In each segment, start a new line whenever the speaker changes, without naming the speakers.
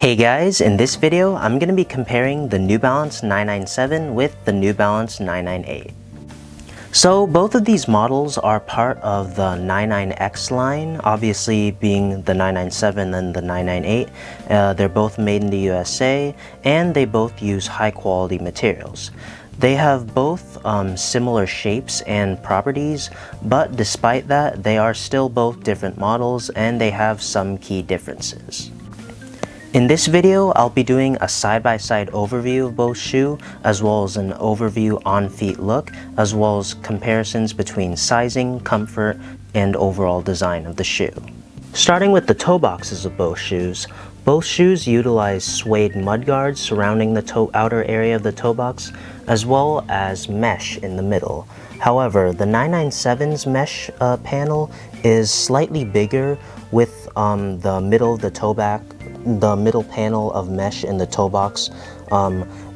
Hey guys, in this video, I'm going to be comparing the New Balance 997 with the New Balance 998. So both of these models are part of the 99X line, obviously being the 997 and the 998. They're both made in the USA and they both use high quality materials. They have both similar shapes and properties, but despite that, they are still both different models and they have some key differences. In this video, I'll be doing a side-by-side overview of both shoes, as well as an overview on-feet look, as well as comparisons between sizing, comfort, and overall design of the shoe. Starting with the toe boxes of both shoes utilize suede mudguards surrounding the outer area of the toe box, as well as mesh in the middle. However, the 997's mesh panel is slightly bigger with the middle of the toe back, the middle panel of mesh in the toe box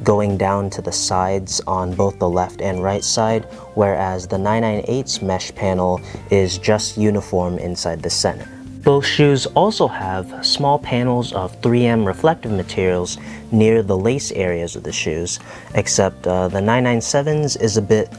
going down to the sides on both the left and right side, whereas the 998's mesh panel is just uniform inside the center. Both shoes also have small panels of 3M reflective materials near the lace areas of the shoes, except the 997's is a bit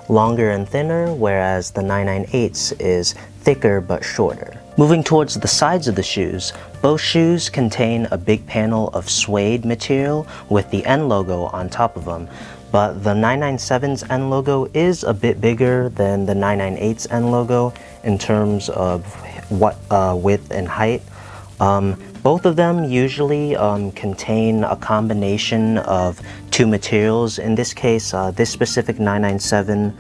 longer and thinner, whereas the 998's is thicker but shorter. Moving towards the sides of the shoes, both shoes contain a big panel of suede material with the N logo on top of them, but the 997's N logo is a bit bigger than the 998's N logo in terms of width and height. Both of them usually contain a combination of two materials. In this case, this specific 997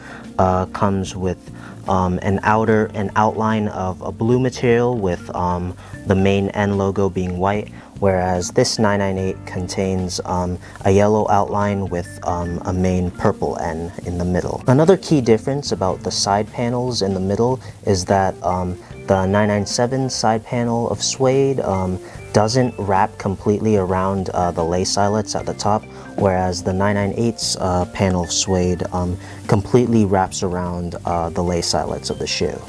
comes with an outline of a blue material with the main N logo being white, whereas this 998 contains a yellow outline with a main purple N in the middle. Another key difference about the side panels in the middle is that the 997 side panel of suede doesn't wrap completely around the lace eyelets at the top, whereas the 998's panel of suede completely wraps around the lace eyelets of the shoe.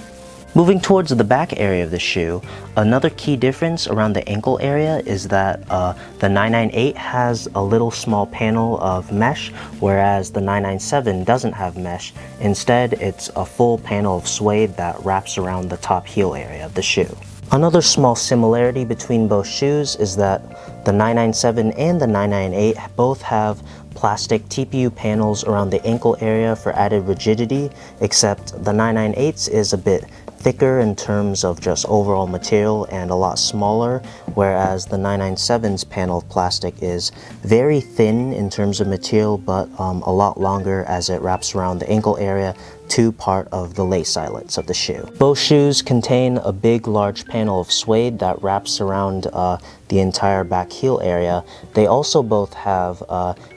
Moving towards the back area of the shoe, another key difference around the ankle area is that the 998 has a little small panel of mesh, whereas the 997 doesn't have mesh. Instead, it's a full panel of suede that wraps around the top heel area of the shoe. Another small similarity between both shoes is that the 997 and the 998 both have plastic TPU panels around the ankle area for added rigidity, except the 998's is a bit thicker in terms of just overall material and a lot smaller, whereas the 997's panel of plastic is very thin in terms of material, but a lot longer as it wraps around the ankle area to part of the lace eyelets of the shoe. Both shoes contain a big large panel of suede that wraps around the entire back heel area. They also both have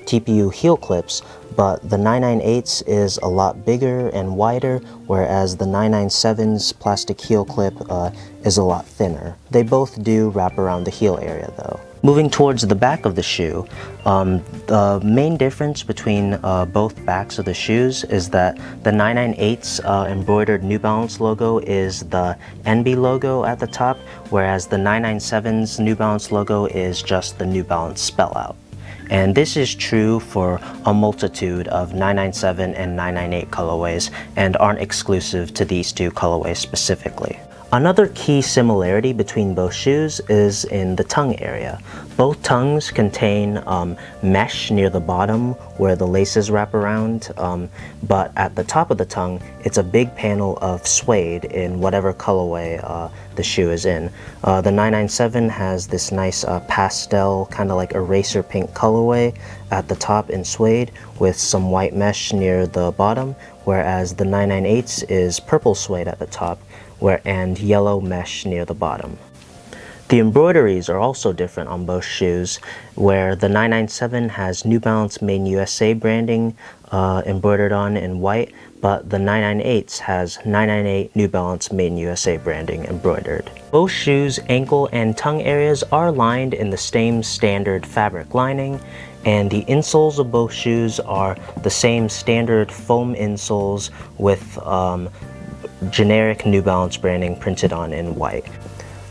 TPU heel clips, but the 998's is a lot bigger and wider, whereas the 997's plastic heel clip is a lot thinner. They both do wrap around the heel area though. Moving towards the back of the shoe, the main difference between both backs of the shoes is that the 998's embroidered New Balance logo is the NB logo at the top, whereas the 997's New Balance logo is just the New Balance spell out. And this is true for a multitude of 997 and 998 colorways and aren't exclusive to these two colorways specifically. Another key similarity between both shoes is in the tongue area. Both tongues contain mesh near the bottom where the laces wrap around, but at the top of the tongue, it's a big panel of suede in whatever colorway the shoe is in. The 997 has this nice pastel, kind of like eraser pink colorway at the top in suede with some white mesh near the bottom, whereas the 998's is purple suede at the top and yellow mesh near the bottom. The embroideries are also different on both shoes, where the 997 has New Balance Made in USA branding embroidered on in white, but the 998's has 998 New Balance Made in USA branding embroidered. Both shoes' ankle and tongue areas are lined in the same standard fabric lining, and the insoles of both shoes are the same standard foam insoles with generic New Balance branding printed on in white.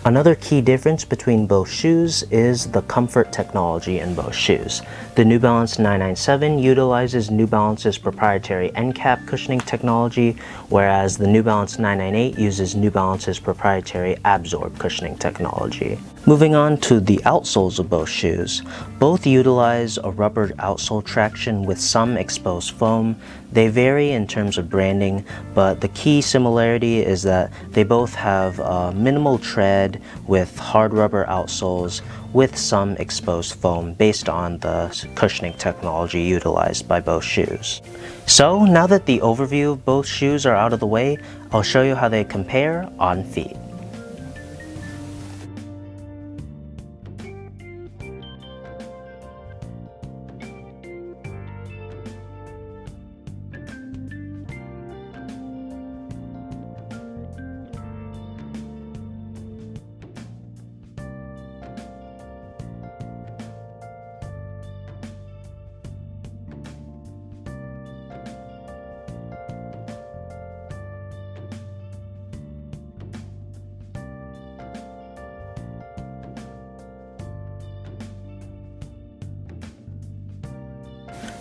Another key difference between both shoes is the comfort technology in both shoes. The New Balance 997 utilizes New Balance's proprietary end cap cushioning technology, whereas the New Balance 998 uses New Balance's proprietary Absorb cushioning technology. Moving on to the outsoles of both shoes. Both utilize a rubber outsole traction with some exposed foam. They vary in terms of branding, but the key similarity is that they both have minimal tread with hard rubber outsoles with some exposed foam based on the cushioning technology utilized by both shoes. So now that the overview of both shoes are out of the way, I'll show you how they compare on feet.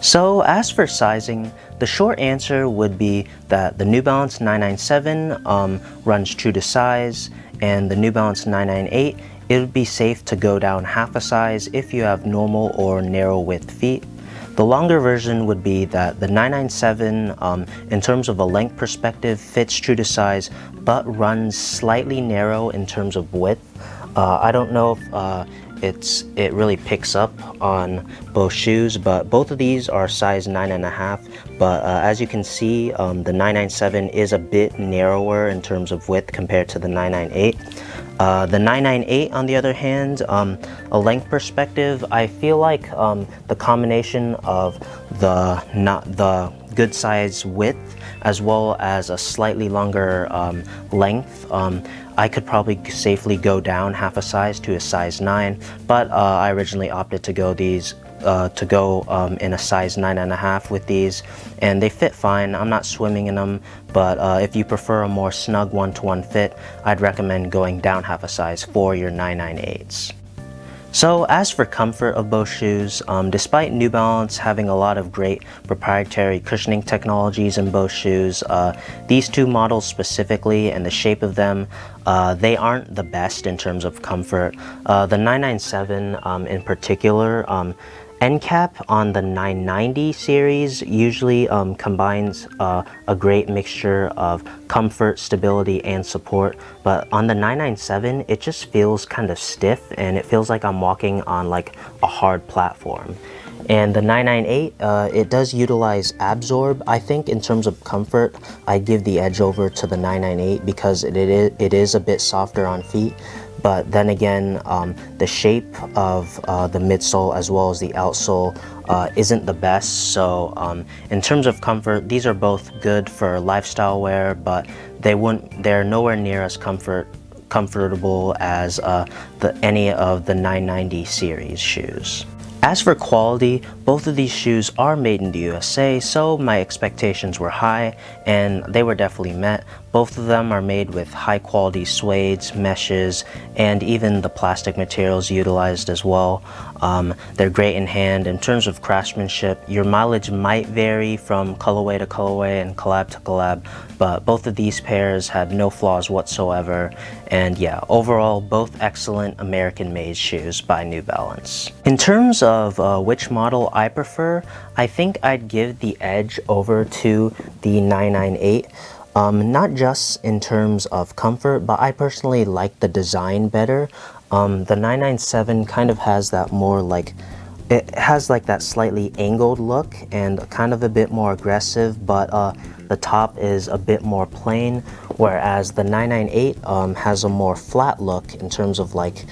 So as for sizing, the short answer would be that the New Balance 997 runs true to size, and the New Balance 998, it would be safe to go down half a size if you have normal or narrow width feet. The longer version would be that the 997, in terms of a length perspective, fits true to size, but runs slightly narrow in terms of width. I don't know if it really picks up on both shoes, but both of these are size 9.5. But as you can see, the 997 is a bit narrower in terms of width compared to the 998. The 998, on the other hand, a length perspective, I feel like the combination of the good size width as well as a slightly longer length, I could probably safely go down half a size to a size 9, but I originally opted to go in a size 9.5 with these, and they fit fine. I'm not swimming in them, but if you prefer a more snug one-to-one fit, I'd recommend going down half a size for your 998s. So as for comfort of both shoes, despite New Balance having a lot of great proprietary cushioning technologies in both shoes, these two models specifically and the shape of them, they aren't the best in terms of comfort. The 997 in particular, end cap on the 990 series usually combines a great mixture of comfort, stability, and support, but on the 997 it just feels kind of stiff and it feels like I'm walking on like a hard platform. And the 998, it does utilize Absorb. I think in terms of comfort, I'd give the edge over to the 998 because it is a bit softer on feet. But then again, the shape of the midsole as well as the outsole isn't the best. So in terms of comfort, these are both good for lifestyle wear, but they're nowhere near as comfortable as any of the 990 series shoes. As for quality, both of these shoes are made in the USA, so my expectations were high and they were definitely met. Both of them are made with high quality suedes, meshes, and even the plastic materials utilized as well. They're great in hand. In terms of craftsmanship, your mileage might vary from colorway to colorway and collab to collab, but both of these pairs had no flaws whatsoever. And yeah, overall, both excellent American-made shoes by New Balance. In terms of which model I prefer, I think I'd give the edge over to the 998. Not just in terms of comfort, but I personally like the design better. The 997 kind of has that more like, it has like that slightly angled look and kind of a bit more aggressive, but the top is a bit more plain, whereas the 998 has a more flat look in terms of like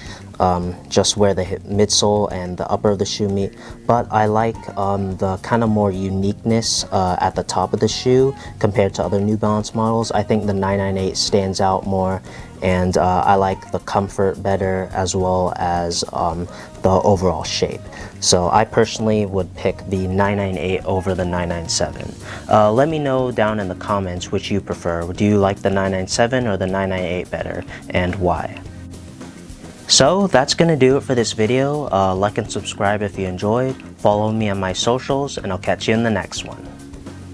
just where the midsole and the upper of the shoe meet. But I like the kind of more uniqueness at the top of the shoe compared to other New Balance models. I think the 998 stands out more, and I like the comfort better as well as the overall shape. So I personally would pick the 998 over the 997. Let me know down in the comments which you prefer. Do you like the 997 or the 998 better, and why? So that's gonna do it for this video. Like and subscribe if you enjoyed. Follow me on my socials, and I'll catch you in the next one.